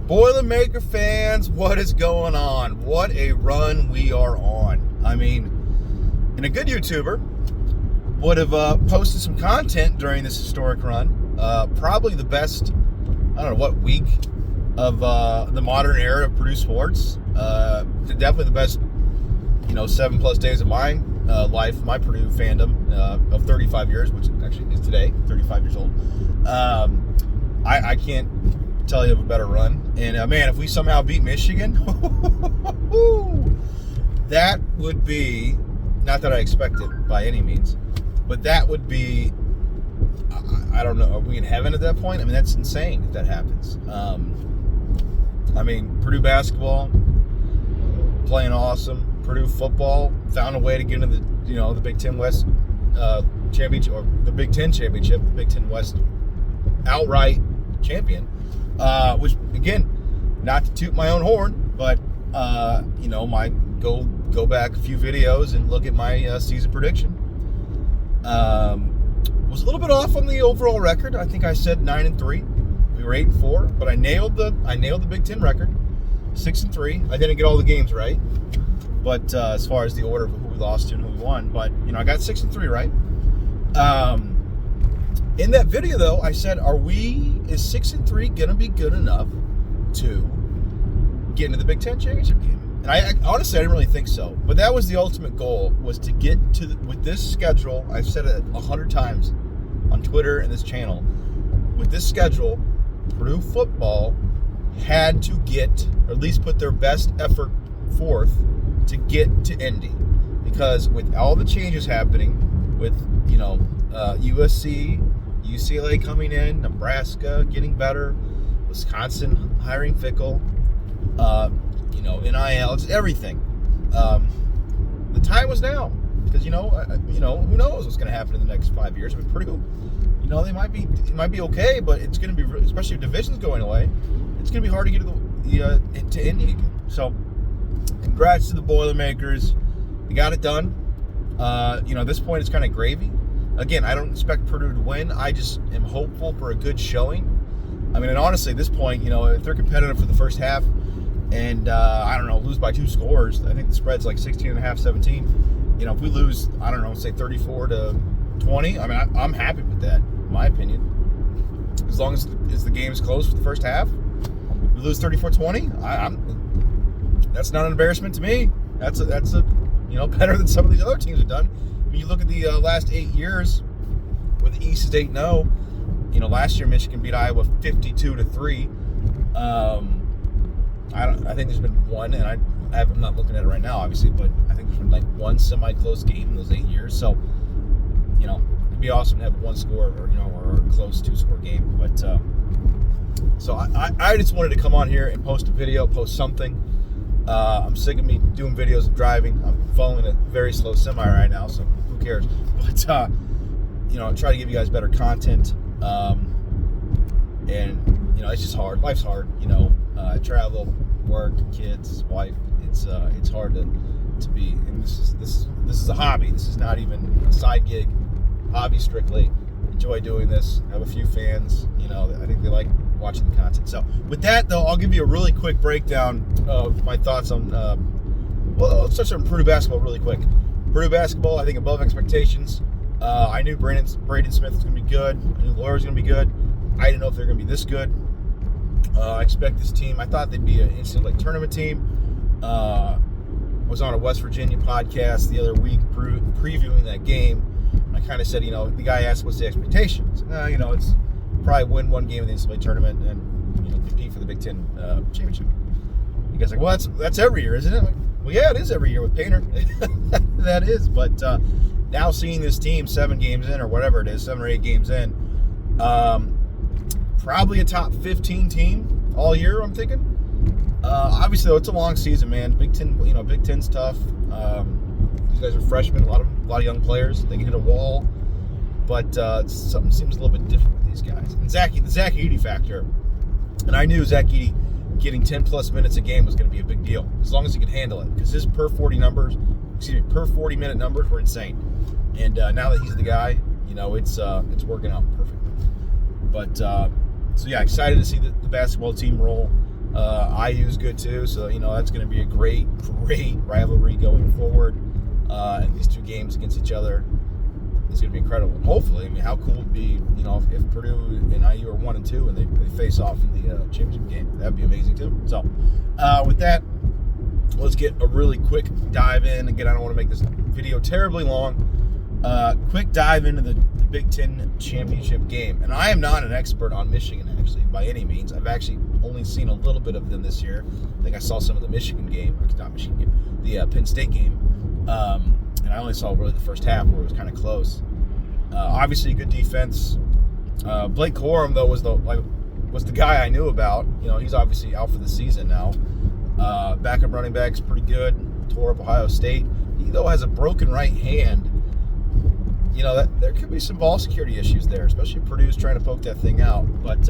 Boilermaker fans, what is going on? What a run we are on. I mean, and a good YouTuber would have posted some content during this historic run. Probably the best, I don't know what week of the modern era of Purdue sports. Definitely the best, 7+ days of my life, my Purdue fandom of 35 years, which actually is today, 35 years old. I can't tell you of a better run. And man, if we somehow beat Michigan, that would be, not that I expect it by any means, but that would be, I don't know, are we in heaven at that point? I mean, that's insane if that happens. Purdue basketball, playing awesome. Purdue football found a way to get into the Big Ten West championship, or the Big Ten championship, the Big Ten West outright champion. Which, again, not to toot my own horn, but my go back a few videos and look at my season prediction. Was a little bit off on the overall record. I think I said 9-3. We were 8-4, but I nailed the Big Ten record, 6-3. I didn't get all the games right, but as far as the order of who we lost to and who we won, but I got 6-3 right. In that video, though, I said, is 6-3 going to be good enough to get into the Big Ten championship game? And honestly, I didn't really think so. But that was the ultimate goal, was to get with this schedule. I've said it 100 times on Twitter and this channel. With this schedule, Purdue football had to get, or at least put their best effort forth to get to Indy. Because with all the changes happening, with, USC, UCLA coming in, Nebraska getting better, Wisconsin hiring Fickle, NIL, it's everything. The time was now, because who knows what's going to happen in the next 5 years. Purdue, it might be okay, but it's going to be, especially if division's going away, it's going to be hard to get to Indy again. So, congrats to the Boilermakers. They got it done. At this point, it's kind of gravy. Again, I don't expect Purdue to win. I just am hopeful for a good showing. And honestly, at this point, if they're competitive for the first half and, lose by 2 scores, I think the spread's like 16.5, 17. If we lose, say 34-20, I'm happy with that, in my opinion. As long as the game's close for the first half, we lose 34-20, that's not an embarrassment to me. That's better than some of these other teams have done. You look at the last 8 years, where the East is 8-0. Last year Michigan beat Iowa 52-3. I think there's been one, and I'm not looking at it right now, obviously, but I think there's been like one semi-close game in those 8 years. So, it'd be awesome to have one score, or a close 2-score game. But so I just wanted to come on here and post a video, post something. I'm sick of me doing videos of driving. I'm following a very slow semi right now, so who cares? But try to give you guys better content. It's just hard. Life's hard. Travel, work, kids, wife. It's hard to be. And this is a hobby. This is not even a side gig. Hobby strictly. Enjoy doing this. Have a few fans. I think they like watching the content. So with that, though, I'll give you a really quick breakdown of my thoughts on let's touch on Purdue basketball really quick. Purdue basketball, I think, above expectations. I knew Braden Smith was going to be good. I knew Laura was going to be good. I didn't know if they were going to be this good. I expect this team, I thought they'd be an NCAA tournament team. Was on a West Virginia podcast the other week previewing that game. I kind of said, the guy asked, what's the expectations? It's probably win one game in the NCAA tournament and compete for the Big Ten championship. You guys are like, well, that's every year, isn't it? Like, well, yeah, it is every year with Painter. That is, but now seeing this team 7 games in, or whatever it is, 7 or 8 games in, probably a top 15 team all year, I'm thinking. Obviously, though, it's a long season, man. Big Ten's tough. These guys are freshmen, a lot of young players. They can hit a wall, but something seems a little bit different with these guys. And the Zach Edey factor, and I knew Zach Edey getting 10+ minutes a game was going to be a big deal, as long as he could handle it, because his per 40 minute numbers were insane. And now that he's the guy, it's working out perfectly. But so yeah, excited to see the basketball team roll. IU's good too, so that's going to be a great rivalry going forward. And these two games against each other is going to be incredible. And hopefully, how cool would it be, if Purdue and IU are 1-2 and they face off in the championship game? That'd be amazing too. So, with that, let's get a really quick dive in. Again, I don't want to make this video terribly long. Quick dive into the Big Ten championship game. And I am not an expert on Michigan, actually, by any means. I've actually only seen a little bit of them this year. I think I saw some of the Michigan game, or not Michigan game, the Penn State game. And I only saw really the first half where it was kind of close. Obviously, good defense. Blake Corum, though, was the guy I knew about. He's obviously out for the season now. Backup running back's pretty good. Tore up Ohio State. He, though, has a broken right hand. There could be some ball security issues there, especially if Purdue's trying to poke that thing out. But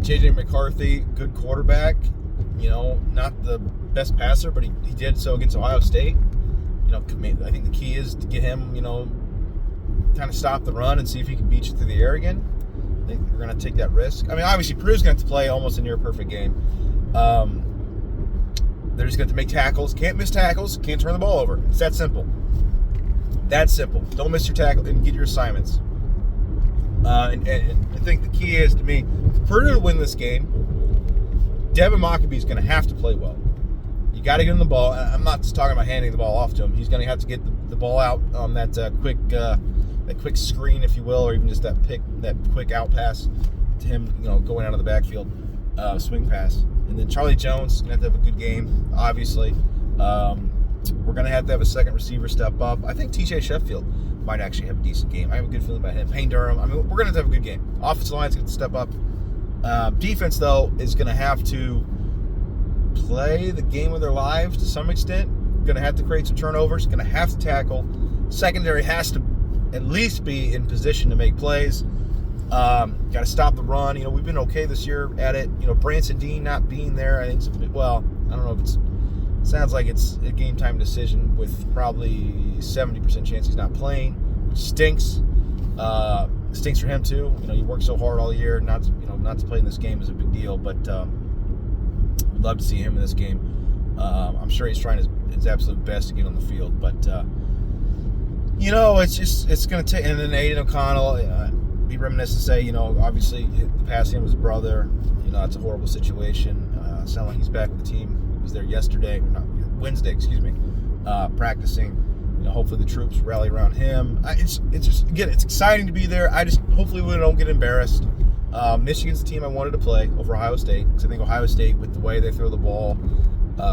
J.J. McCarthy, good quarterback. Not the best passer, but he did so against Ohio State. I think the key is to get him, kind of stop the run and see if he can beat you through the air again. I think we're going to take that risk. Obviously, Purdue's going to have to play almost a near-perfect game. They're just going to have to make tackles. Can't miss tackles. Can't turn the ball over. It's that simple. That simple. Don't miss your tackle and get your assignments. And I think the key is, to me, for Purdue to win this game, Devin Mockabee is going to have to play well. You got to get him the ball. I'm not just talking about handing the ball off to him. He's going to have to get the ball out on that quick screen, if you will, or even just that quick out pass to him, going out of the backfield, swing pass. And then Charlie Jones is going to have a good game, obviously. We're going to have a second receiver step up. I think TJ Sheffield might actually have a decent game. I have a good feeling about him. Payne Durham. We're going to have a good game. Offensive line's going to step up. Defense, though, is going to have to play the game of their lives to some extent. Going to have to create some turnovers. Going to have to tackle. Secondary has to at least be in position to make plays. Got to stop the run. We've been okay this year at it. Branson Dean not being there, I think, I don't know if sounds like it's a game time decision with probably 70% chance he's not playing, which stinks. Stinks for him too. You work so hard all year, not to play in this game is a big deal. But we'd love to see him in this game. I'm sure he's trying his absolute best to get on the field. But it's going to take. And then Aiden O'Connell, be reminiscent to say, obviously the passing of his brother. That's a horrible situation. Sound like he's back with the team. He was there Wednesday, practicing. Hopefully the troops rally around him. It's just, again, it's exciting to be there. Hopefully we don't get embarrassed. Michigan's the team I wanted to play over Ohio State, because I think Ohio State, with the way they throw the ball,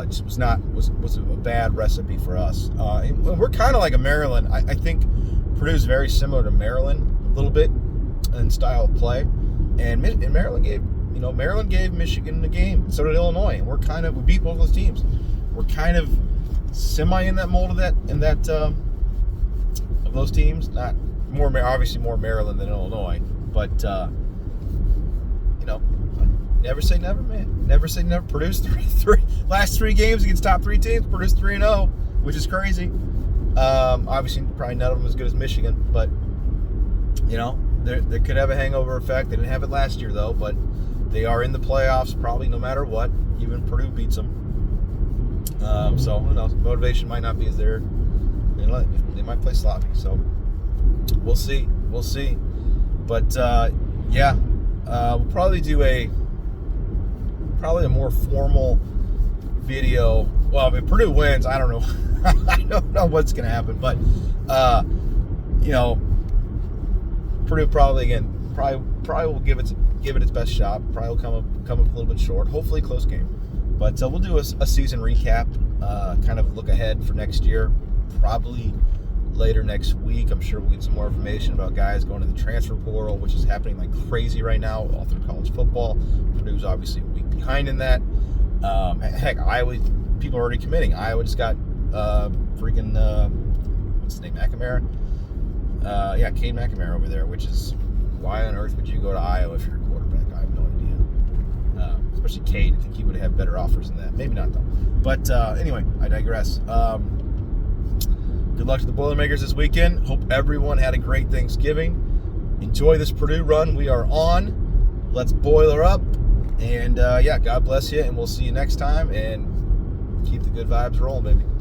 just was a bad recipe for us. And we're kind of like a Maryland. I think Purdue's very similar to Maryland a little bit in style of play, and Maryland gave Michigan the game, and so did Illinois. And we beat both those teams. We're kind of semi in that mold of those teams. Not obviously more Maryland than Illinois, but never say never, man. Never say never. Purdue's last three games against top three teams. Purdue's 3-0, which is crazy. Obviously, probably none of them as good as Michigan, but they could have a hangover effect. They didn't have it last year though, but they are in the playoffs probably no matter what. Even Purdue beats them. So who knows? Motivation might not be as there. They might play sloppy. So we'll see. But we'll probably do a more formal video. Well, if Purdue wins, I don't know. I don't know what's going to happen. But Purdue probably will give it its best shot. Probably will come up a little bit short. Hopefully, close game. But we'll do a season recap, kind of look ahead for next year, probably later next week. I'm sure we'll get some more information about guys going to the transfer portal, which is happening like crazy right now all through college football. Purdue's obviously a week behind in that. Heck, Iowa, people are already committing. Iowa just got what's his name, McNamara? Cade McNamara over there, which is, why on earth would you go to Iowa if you're a quarterback? I have no idea. Especially Cade. I think he would have had better offers than that. Maybe not, though. But anyway, I digress. Good luck to the Boilermakers this weekend. Hope everyone had a great Thanksgiving. Enjoy this Purdue run we are on. let's boil her up. And yeah, God bless you, and we'll see you next time. And keep the good vibes rolling, baby.